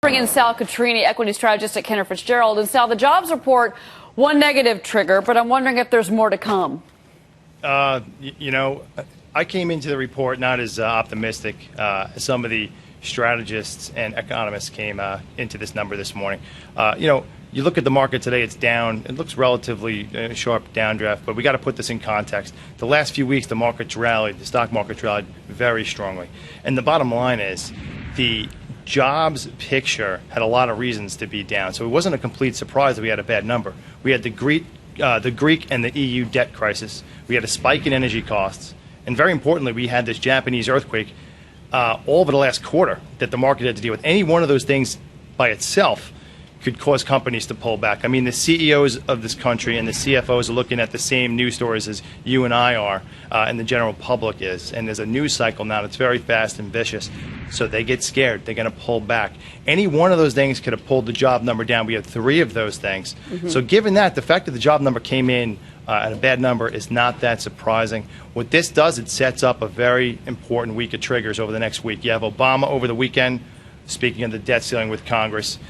bring in Sal Catrini, equity strategist at Cantor Fitzgerald. And Sal, the jobs report, one negative trigger, but I'm wondering if there's more to come. You know, I came into the report not as optimistic as some of the strategists and economists came into this number this morning. You look at the market today, it's down. It looks relatively sharp downdraft, but we got to put this in context. The last few weeks, the market's rallied, the stock market's rallied very strongly. And the bottom line is the jobs picture had a lot of reasons to be down. So it wasn't a complete surprise that we had a bad number. We had the Greek and the EU debt crisis. We had a spike in energy costs. And very importantly, we had this Japanese earthquake all over the last quarter that the market had to deal with. Any one of those things by itself could cause companies to pull back. I mean, the CEOs of this country and the CFOs are looking at the same news stories as you and I are, and the general public is. And there's a news cycle now that's very fast and vicious. So they get scared. They're going to pull back. Any one of those things could have pulled the job number down. We had 3 of those things. So given that, the fact that the job number came in at a bad number is not that surprising. What this does, it sets up a very important week of triggers over the next week. You have Obama over the weekend speaking of the debt ceiling with Congress.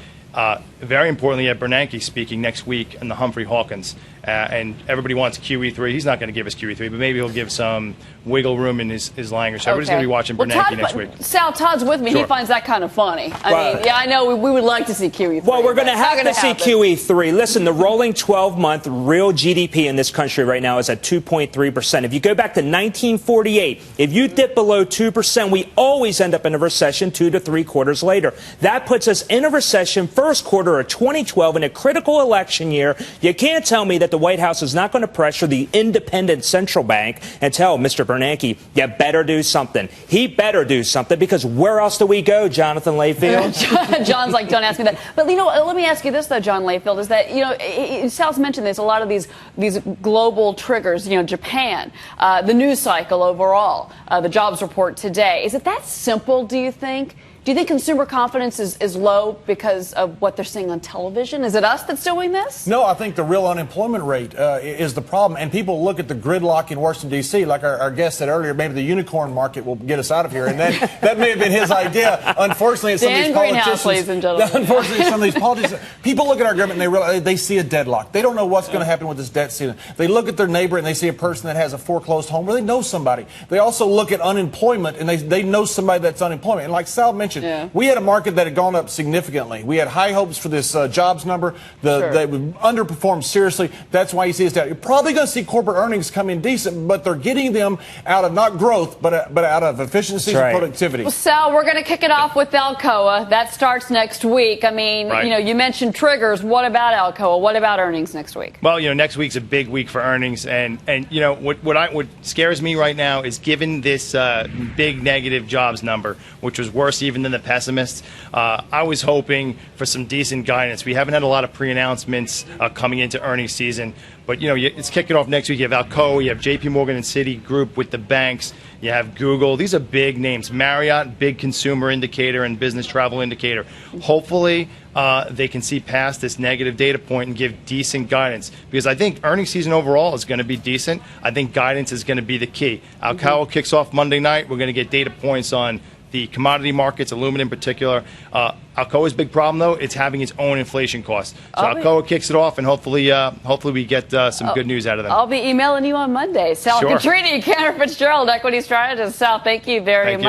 Very importantly, you have Bernanke speaking next week and the Humphrey Hawkins. And everybody wants QE3. He's not going to give us QE3, but maybe he'll give some wiggle room in his language. So everybody's going to be watching Bernanke next week. Sal, Todd's with me. Sure. He finds that kind of funny. I mean, yeah, I know we would like to see QE3. Well, we're going to have to see QE3. Listen, the rolling 12-month real GDP in this country right now is at 2.3%. If you go back to 1948, if you dip below 2%, we always end up in a recession 2 to 3 quarters later. That puts us in a recession first quarter of 2012 in a critical election year. You can't tell me that the White House is not going to pressure the independent central bank and tell Mr. Bernanke, you better do something. He better do something, because where else do we go, Jonathan Layfield? John's like, don't ask me that. But, let me ask you this, though, John Layfield, is that, Sal's mentioned this, a lot of these global triggers, Japan, the news cycle overall, the jobs report today. Is it that simple, do you think? Do you think consumer confidence is low because of what they're seeing on television? Is it us that's doing this? No, I think the real unemployment rate is the problem. And people look at the gridlock in Washington, D.C., like our guest said earlier, maybe the unicorn market will get us out of here. And that may have been his idea. Unfortunately, some of these politicians, ladies and gentlemen. Unfortunately, some of these politicians, people look at our government and they realize they see a deadlock. They don't know what's going to happen with this debt ceiling. They look at their neighbor and they see a person that has a foreclosed home, or they know somebody. They also look at unemployment and they know somebody that's unemployment. And like Sal mentioned, we had a market that had gone up significantly. We had high hopes for this jobs number. They would underperform seriously. That's why you see us down. You're probably going to see corporate earnings come in decent, but they're getting them out of not growth, but out of efficiency and productivity. Well, Sal, we're going to kick it off with Alcoa. That starts next week. I mean, you mentioned triggers. What about Alcoa? What about earnings next week? Well, next week's a big week for earnings, and what scares me right now is, given this big negative jobs number, which was worse even than the pessimists, I was hoping for some decent guidance. We haven't had a lot of pre-announcements coming into earnings season, but it's kicking off next week. You have Alcoa, you have J.P. Morgan and Citigroup with the banks, you have Google. These are big names. Marriott, big consumer indicator and business travel indicator. Hopefully they can see past this negative data point and give decent guidance, because I think earnings season overall is going to be decent. I think guidance is going to be the key. Alcoa kicks off Monday night. We're going to get data points on the commodity markets, aluminum in particular. Alcoa's big problem, though, it's having its own inflation costs. So Alcoa kicks it off, and hopefully we get some good news out of them. I'll be emailing you on Monday. Sal Catrini, Cantor Fitzgerald, equity strategist. Sal, thank you very much.